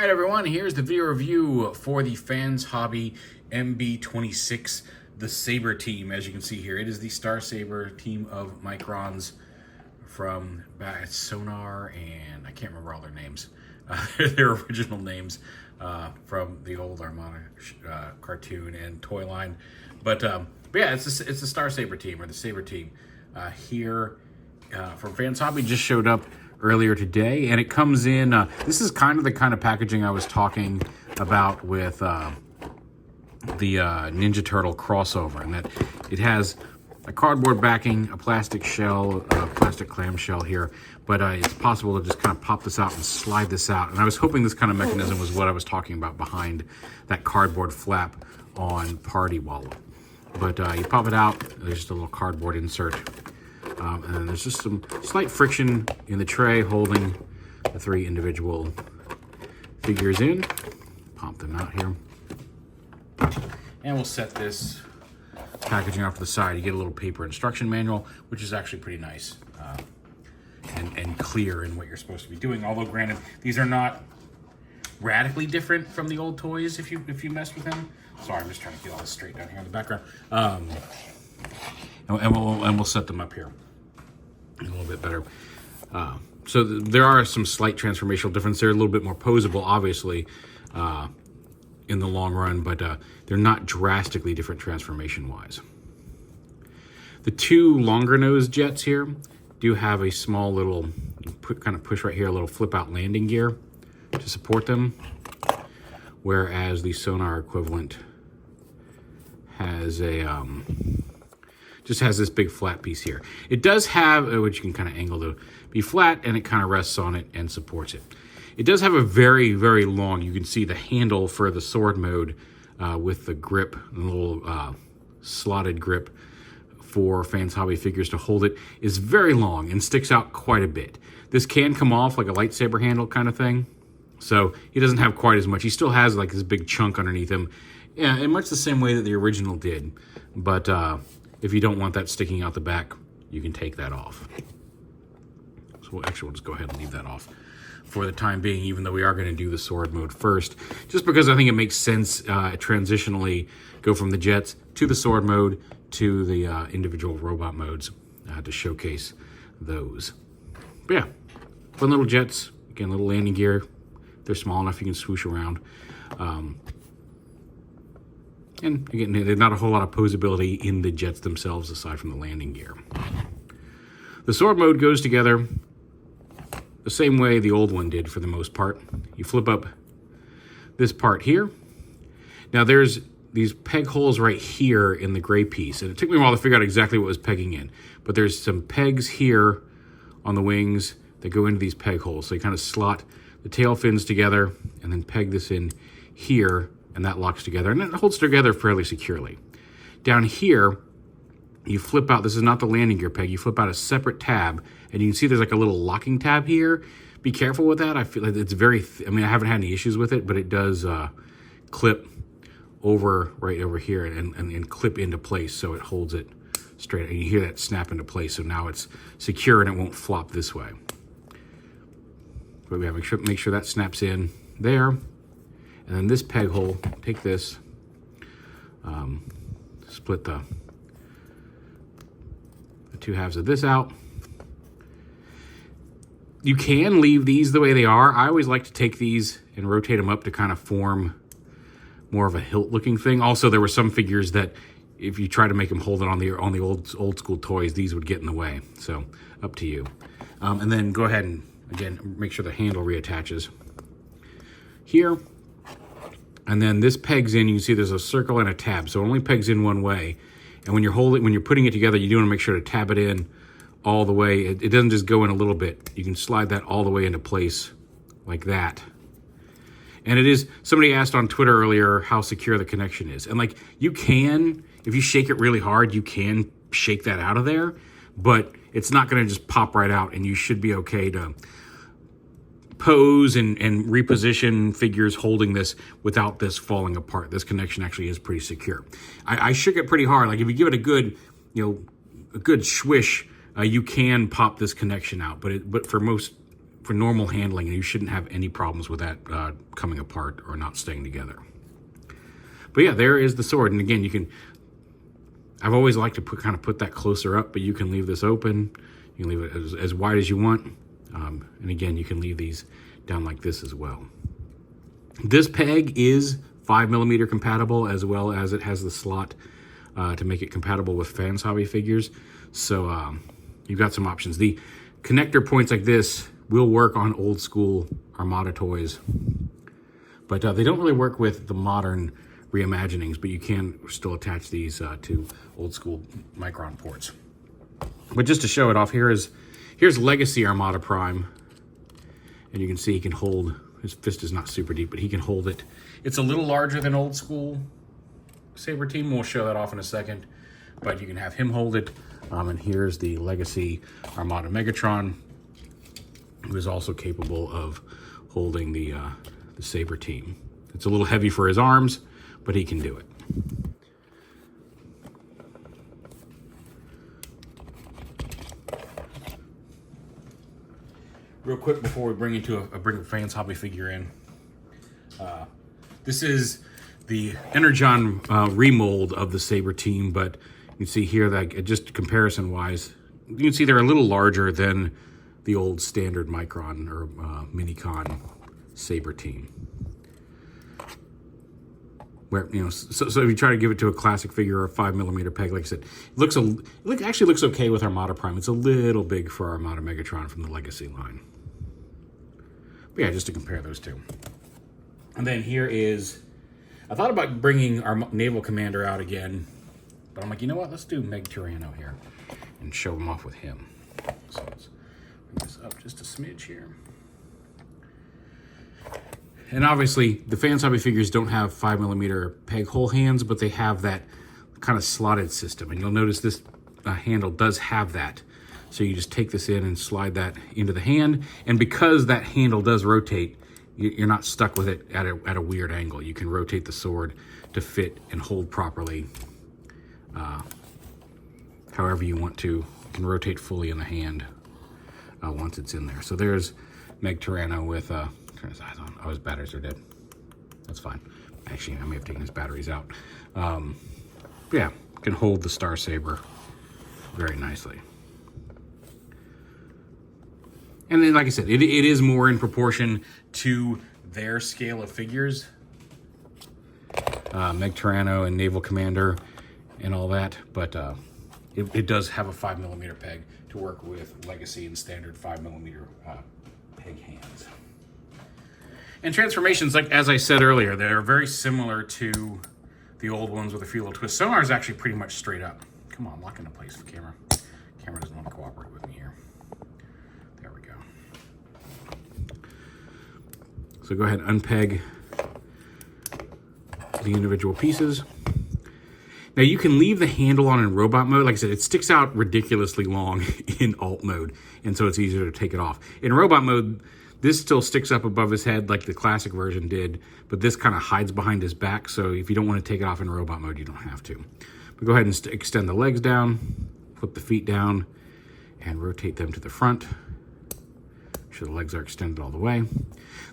Alright everyone, here's the video review for the Fans Hobby MB-26, the SABER team. As you can see here, it is the Star Saber team of microns from Sonar, and I can't remember all their names. Their original names from the old Armada cartoon and toy line. But yeah, it's the Star Saber team, or the Saber team. Here from Fans Hobby, just showed up earlier today, and it comes in, this is kind of the kind of packaging I was talking about with the Ninja Turtle crossover, and that it has a cardboard backing, a plastic shell, a plastic clamshell here, but it's possible to just kind of pop this out and slide this out. And I was hoping this kind of mechanism was what I was talking about behind that cardboard flap on Party Wallow. But you pop it out, there's just a little cardboard insert. And then there's just some slight friction in the tray holding the three individual figures in. Pop them out here. And we'll set this packaging off to the side. You get a little paper instruction manual, which is actually pretty nice and clear in what you're supposed to be doing. Although, granted, these are not radically different from the old toys if you mess with them. Sorry, I'm just trying to get all this straight down here in the background. And we'll set them up here a little bit better. So there are some slight transformational differences. They're a little bit more posable, obviously, in the long run, but they're not drastically different transformation-wise. The two longer nose jets here do have a small little, kind of push right here, a little flip-out landing gear to support them, whereas the Sonar equivalent has a just has this big flat piece here. It does have, which you can kind of angle to be flat, and it kind of rests on it and supports it. It does have a very, very long, you can see the handle for the sword mode with the grip, the little slotted grip for Fans Hobby figures to hold it, is very long and sticks out quite a bit. This can come off like a lightsaber handle kind of thing, so he doesn't have quite as much. He still has like this big chunk underneath him, yeah, in much the same way that the original did, but if you don't want that sticking out the back, you can take that off. So we'll just go ahead and leave that off for the time being, even though we are going to do the sword mode first, just because I think it makes sense transitionally go from the jets to the sword mode to the individual robot modes to showcase those. But yeah, fun little jets. Again, little landing gear. They're small enough you can swoosh around. And again, there's not a whole lot of posability in the jets themselves aside from the landing gear. The sword mode goes together the same way the old one did for the most part. You flip up this part here. Now there's these peg holes right here in the gray piece, and it took me a while to figure out exactly what was pegging in, but there's some pegs here on the wings that go into these peg holes. So you kind of slot the tail fins together and then peg this in here, and that locks together, and it holds together fairly securely. Down here, you flip out, this is not the landing gear peg, you flip out a separate tab, and you can see there's like a little locking tab here. Be careful with that. I feel like it's very, I mean, I haven't had any issues with it, but it does clip over, right over here, and clip into place, so it holds it straight, and you hear that snap into place, so now it's secure and it won't flop this way. But we have to make sure that snaps in there. And then this peg hole, take this, split the two halves of this out. You can leave these the way they are. I always like to take these and rotate them up to kind of form more of a hilt looking thing. Also, there were some figures that if you try to make them hold it on the old school toys, these would get in the way. So up to you. And then go ahead and again, make sure the handle reattaches here. And then this pegs in, you can see there's a circle and a tab, so it only pegs in one way. And when you're putting it together, you do want to make sure to tab it in all the way. It doesn't just go in a little bit. You can slide that all the way into place like that. And it is, somebody asked on Twitter earlier how secure the connection is. And like, you can, if you shake it really hard, you can shake that out of there, but it's not going to just pop right out, and you should be okay to pose and reposition figures holding this without this falling apart. This connection actually is pretty secure. I shook it pretty hard. Like if you give it a good, a good swish, you can pop this connection out. But for most for normal handling, and you shouldn't have any problems with that coming apart or not staying together. But yeah, there is the sword. And again, you can, I've always liked to kind of put that closer up, but you can leave this open. You can leave it as wide as you want. And again, you can leave these down like this as well. This peg is 5mm compatible, as well as it has the slot to make it compatible with Fans Hobby figures. So you've got some options. The connector points like this will work on old school Armada toys, but they don't really work with the modern reimaginings, but you can still attach these to old school Micron ports. But just to show it off, here's Legacy Armada Prime, and you can see he can hold, his fist is not super deep, but he can hold it. It's a little larger than old school Saber Team. We'll show that off in a second, but you can have him hold it. And here's the Legacy Armada Megatron, who is also capable of holding the Saber Team. It's a little heavy for his arms, but he can do it. Real quick before we bring a Fans Hobby figure in, this is the Energon remold of the Saber Team, but you can see here that just comparison wise, you can see they're a little larger than the old standard Micron or Minicon Saber Team. Where, you know, so if you try to give it to a classic figure or a 5mm peg, like I said, it actually looks okay with Armada Prime. It's a little big for Armada Megatron from the Legacy line. But yeah, just to compare those two. And then here is, I thought about bringing our Naval Commander out again, but I'm like, you know what? Let's do meg-tyranno here and show him off with him. So let's bring this up just a smidge here. And obviously, the Fans Hobby figures don't have 5mm peg hole hands, but they have that kind of slotted system. And you'll notice this handle does have that. So you just take this in and slide that into the hand. And because that handle does rotate, you're not stuck with it at a weird angle. You can rotate the sword to fit and hold properly however you want to. You can rotate fully in the hand once it's in there. So there's meg-tyranno with... turn his eyes on. Oh, his batteries are dead. That's fine. Actually, I may have taken his batteries out. Yeah, can hold the Star Saber very nicely. And then, like I said, it is more in proportion to their scale of figures. meg-tyranno and Naval Commander and all that. But it does have a 5mm peg to work with Legacy and standard 5mm peg hands. And transformations, like as I said earlier, they're very similar to the old ones with a few little twists. Sonar is actually pretty much straight up. Come on, lock into place with the camera. Camera doesn't want to cooperate with me here. There we go. So go ahead and unpeg the individual pieces. Now you can leave the handle on in robot mode. Like I said, it sticks out ridiculously long in alt mode, and so it's easier to take it off. In robot mode, this still sticks up above his head like the classic version did, but this kind of hides behind his back, so if you don't want to take it off in robot mode, you don't have to. But go ahead and extend the legs down, flip the feet down, and rotate them to the front. Make sure the legs are extended all the way.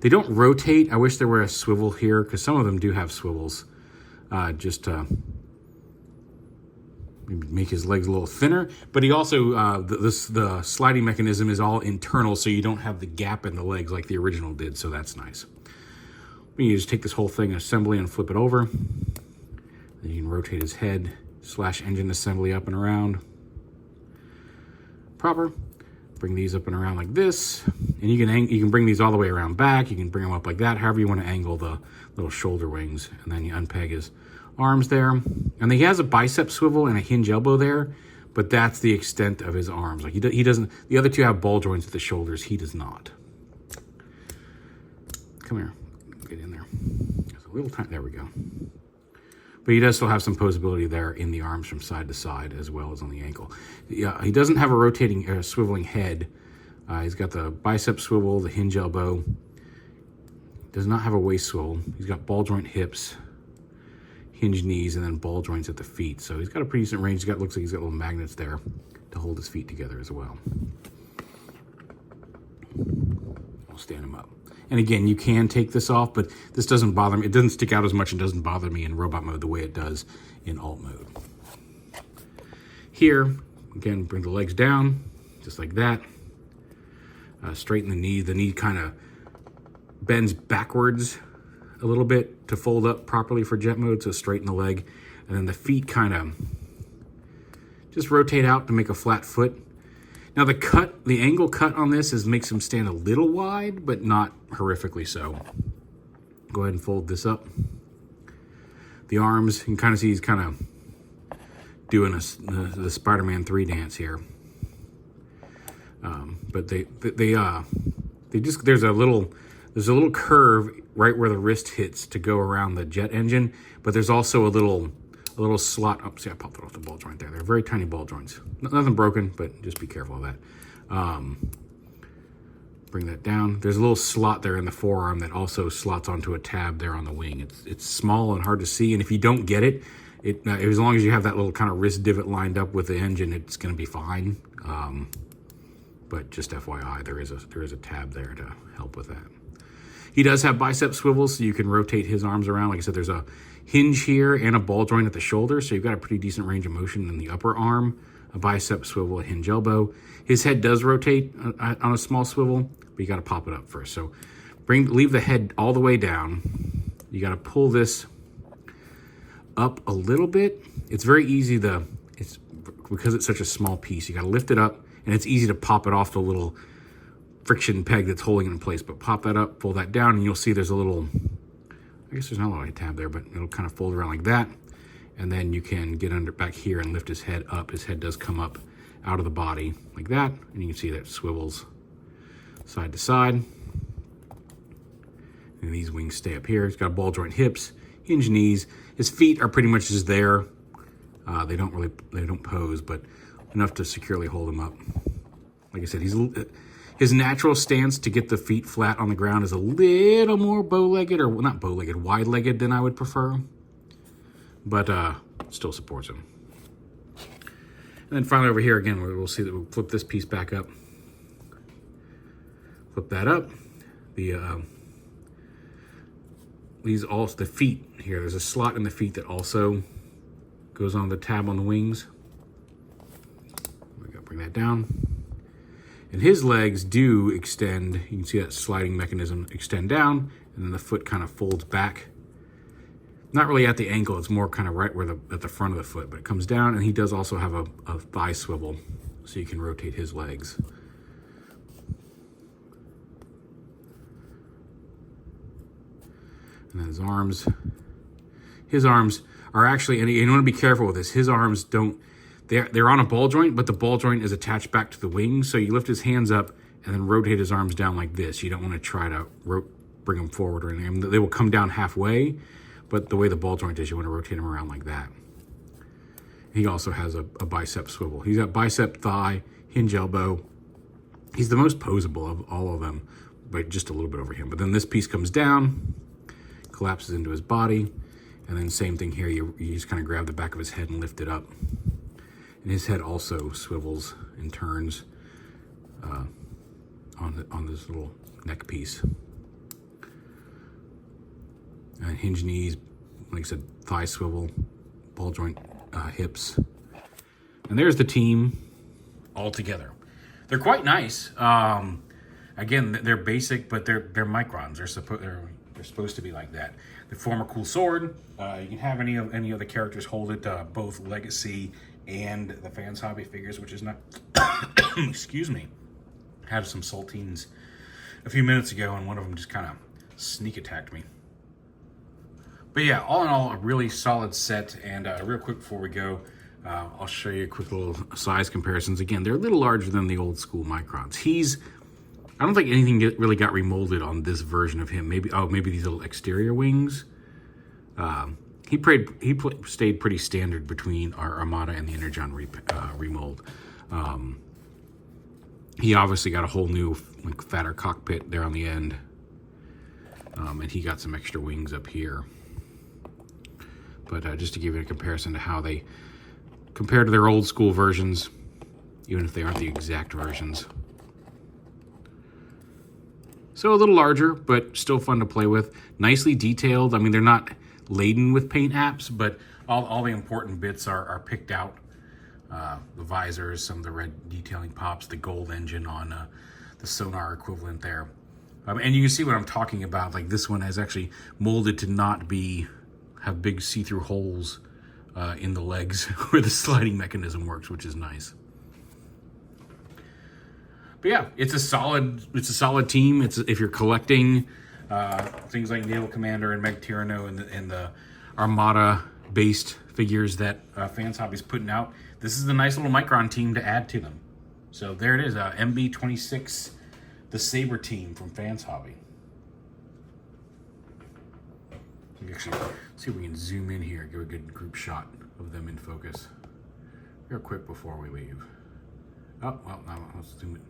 They don't rotate. I wish there were a swivel here, because some of them do have swivels, just to make his legs a little thinner. But he also, the sliding mechanism is all internal, so you don't have the gap in the legs like the original did, so that's nice. You just take this whole thing assembly and flip it over. Then you can rotate his head / engine assembly up and around. Proper. Bring these up and around like this. And you can bring these all the way around back. You can bring them up like that, however you want to angle the little shoulder wings. And then you unpeg his arms there. And he has a bicep swivel and a hinge elbow there, but that's the extent of his arms. Like he doesn't, the other two have ball joints at the shoulders. He does not. Come here. Get in there. There's a little time. There we go. But he does still have some posability there in the arms from side to side as well as on the ankle. Yeah, he doesn't have a rotating, swiveling head. He's got the bicep swivel, the hinge elbow. Does not have a waist swivel. He's got ball joint hips, hinge knees, and then ball joints at the feet. So he's got a pretty decent range. Looks like he's got little magnets there to hold his feet together as well. We'll stand him up. And again, you can take this off, but this doesn't bother me. It doesn't stick out as much and doesn't bother me in robot mode the way it does in alt mode. Here, again, bring the legs down, just like that. Straighten the knee. The knee kind of bends backwards a little bit to fold up properly for jet mode, so straighten the leg. And then the feet kind of just rotate out to make a flat foot. Now the angle cut on this makes him stand a little wide, but not horrifically so. Go ahead and fold this up. The arms, you can kind of see he's kind of doing the Spider-Man 3 dance here. But there's a little curve right where the wrist hits to go around the jet engine, but there's also a little slot. Oh, see, I popped it off the ball joint there. They're very tiny ball joints. Nothing broken, but just be careful of that. Bring that down. There's a little slot there in the forearm that also slots onto a tab there on the wing. It's small and hard to see, and if you don't get it, as long as you have that little kind of wrist divot lined up with the engine, it's going to be fine. But just FYI, there is a tab there to help with that. He does have bicep swivels, so you can rotate his arms around. Like I said, there's a hinge here and a ball joint at the shoulder, so you've got a pretty decent range of motion in the upper arm, a bicep swivel, a hinge elbow. His head does rotate on a small swivel, but you got to pop it up first. So leave the head all the way down. You got to pull this up a little bit. It's very easy because it's such a small piece, you got to lift it up, and it's easy to pop it off the little friction peg that's holding it in place. But pop that up, pull that down, and you'll see there's a little, I guess there's not a lot of tab there, but it'll kind of fold around like that. And then you can get back here and lift his head up. His head does come up out of the body like that. And you can see that it swivels side to side. And these wings stay up here. He's got ball joint hips, hinge knees. His feet are pretty much just there. They don't pose, but enough to securely hold him up. Like I said, his natural stance to get the feet flat on the ground is a little more bow-legged, or well, not bow-legged, wide-legged than I would prefer, but still supports him. And then finally over here again, we'll see that we'll flip this piece back up. Flip that up. The feet here, there's a slot in the feet that also goes on the tab on the wings. We gotta bring that down. And his legs do extend. You can see that sliding mechanism extend down, and then the foot kind of folds back. Not really at the ankle, it's more kind of right at the front of the foot, but it comes down, and he does also have a thigh swivel, so you can rotate his legs. And then his arms are actually, and you want to be careful with this, his arms don't, they're on a ball joint, but the ball joint is attached back to the wing, so you lift his hands up and then rotate his arms down like this. You don't want to try to bring them forward or anything. They will come down halfway, but the way the ball joint is, you want to rotate them around like that. He also has a bicep swivel. He's got bicep, thigh, hinge elbow. He's the most posable of all of them, but just a little bit over him. But then this piece comes down, collapses into his body, and then same thing here. You just kind of grab the back of his head and lift it up. And his head also swivels and turns on this little neck piece. And hinge knees, like I said, thigh swivel, ball joint hips. And there's the team all together. They're quite nice. Again, they're basic, but they're microns. They're supposed to be like that. They form a cool sword. You can have any of the characters hold it, both Legacy and the Fans Hobby figures, which is not, excuse me, had some saltines a few minutes ago, and one of them just kind of sneak attacked me. But yeah, all in all, a really solid set. And real quick before we go, I'll show you a quick little size comparisons. Again, they're a little larger than the old school microns. I don't think anything really got remolded on this version of him. Maybe these little exterior wings. He stayed pretty standard between our Armada and the Energon remold. He obviously got a whole new fatter cockpit there on the end. And he got some extra wings up here. But just to give you a comparison to how they compare to their old school versions, even if they aren't the exact versions. So a little larger, but still fun to play with. Nicely detailed. I mean, they're not laden with paint apps, but all the important bits are picked out. The visors, some of the red detailing pops, the gold engine on the sonar equivalent there. And you can see what I'm talking about. Like this one is actually molded to not have big see-through holes in the legs where the sliding mechanism works, which is nice. But yeah, it's a solid team. If you're collecting things like Naval Commander and meg-tyranno and the Armada-based figures that Fans Hobby's putting out, this is a nice little Micron team to add to them. So there it is, MB-26, the SABER team from Fans Hobby. We can actually see if we can zoom in here, give a good group shot of them in focus real quick before we leave. Oh, well, now let's zoom it.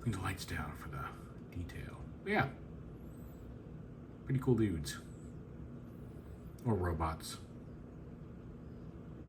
Bring the lights down for the detail. But yeah, pretty cool dudes. Or robots.